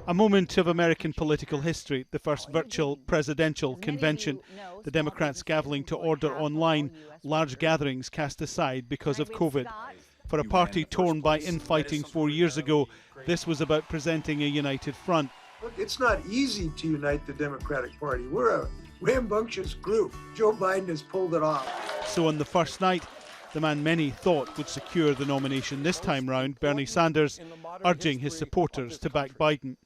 A moment of American political history, the first virtual presidential convention. The Democrats gaveling to order online, large gatherings cast aside because of COVID. For a party torn by infighting 4 years ago, this was about presenting a united front. Look, it's not easy to unite the Democratic Party. We're a rambunctious group. Joe Biden has pulled it off. So on the first night, the man many thought would secure the nomination this time round, Bernie Sanders, urging his supporters to back Biden.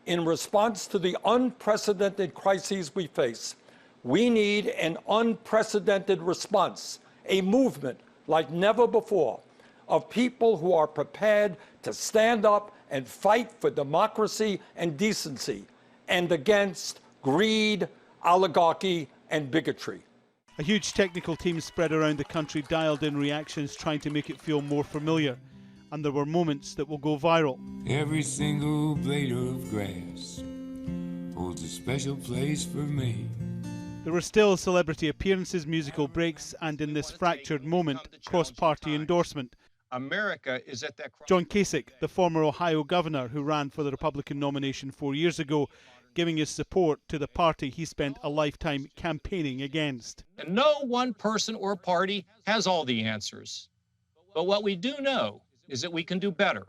In response to the unprecedented crises we face, we need an unprecedented response, a movement like never before of people who are prepared to stand up and fight for democracy and decency and against greed, oligarchy, and bigotry. A huge technical team spread around the country dialed in reactions trying to make it feel more familiar. And there were moments that will go viral. Every single blade of grass holds a special place for me. There were still celebrity appearances, musical breaks, and in this fractured moment, cross-party endorsement. America is at that. John Kasich, the former Ohio governor who ran for the Republican nomination 4 years ago, giving his support to the party he spent a lifetime campaigning against. And no one person or party has all the answers. But what we do know is that we can do better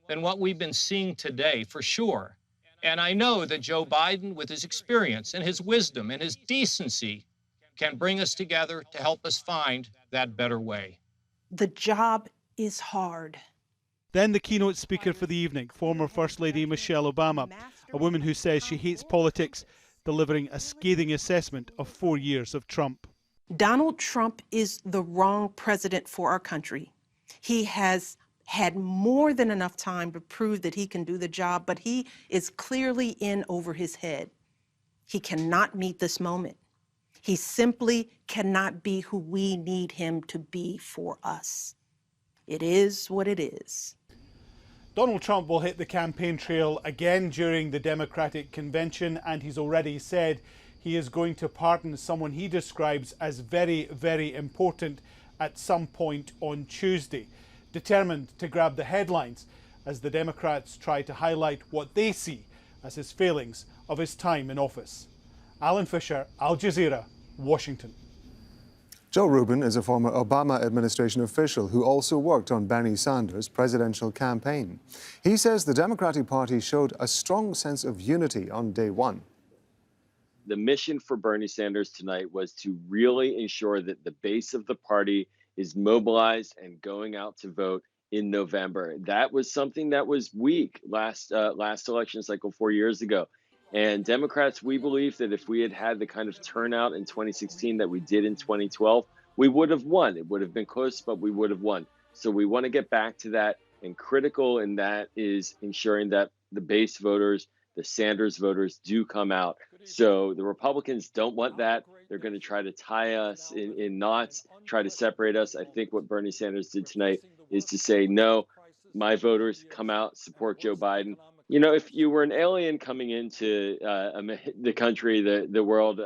than what we've been seeing today, for sure. And I know that Joe Biden, with his experience and his wisdom and his decency, can bring us together to help us find that better way. The job is hard. Then the keynote speaker for the evening, former First Lady Michelle Obama, a woman who says she hates politics, delivering a scathing assessment of 4 years of Trump. Donald Trump is the wrong president for our country. He has had more than enough time to prove that he can do the job, but he is clearly in over his head. He cannot meet this moment. He simply cannot be who we need him to be for us. It is what it is. Donald Trump will hit the campaign trail again during the Democratic convention, and he's already said he is going to pardon someone he describes as very, very important at some point on Tuesday, determined to grab the headlines as the Democrats try to highlight what they see as his failings of his time in office. Alan Fisher, Al Jazeera, Washington. Joe Rubin is a former Obama administration official who also worked on Bernie Sanders' presidential campaign. He says the Democratic Party showed a strong sense of unity on day one. The mission for Bernie Sanders tonight was to really ensure that the base of the party is mobilized and going out to vote in November. That was something that was weak last election cycle 4 years ago. And Democrats, we believe that if we had had the kind of turnout in 2016 that we did in 2012, we would have won. It would have been close, but we would have won. So we want to get back to that. And critical in that is ensuring that the base voters, the Sanders voters, do come out. So the Republicans don't want that. They're going to try to tie us in knots, try to separate us. I think what Bernie Sanders did tonight is to say, no, my voters, come out, support Joe Biden. You know, if you were an alien coming into the country, the world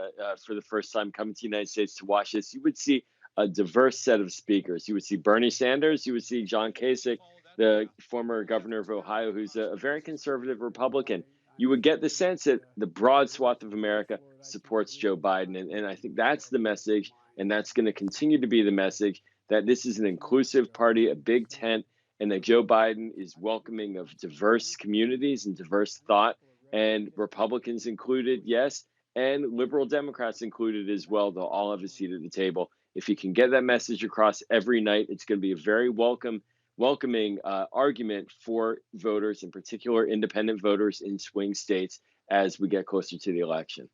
for the first time, coming to the United States to watch this, you would see a diverse set of speakers. You would see Bernie Sanders, you would see John Kasich, the former governor of Ohio, who's a very conservative Republican. You would get the sense that the broad swath of America supports Joe Biden. And I think that's the message, and that's going to continue to be the message, that this is an inclusive party, a big tent, and that Joe Biden is welcoming of diverse communities and diverse thought, and Republicans included, yes, and liberal Democrats included as well. They'll all have a seat at the table. If you can get that message across every night, it's going to be a very welcoming argument for voters, in particular independent voters in swing states, as we get closer to the election.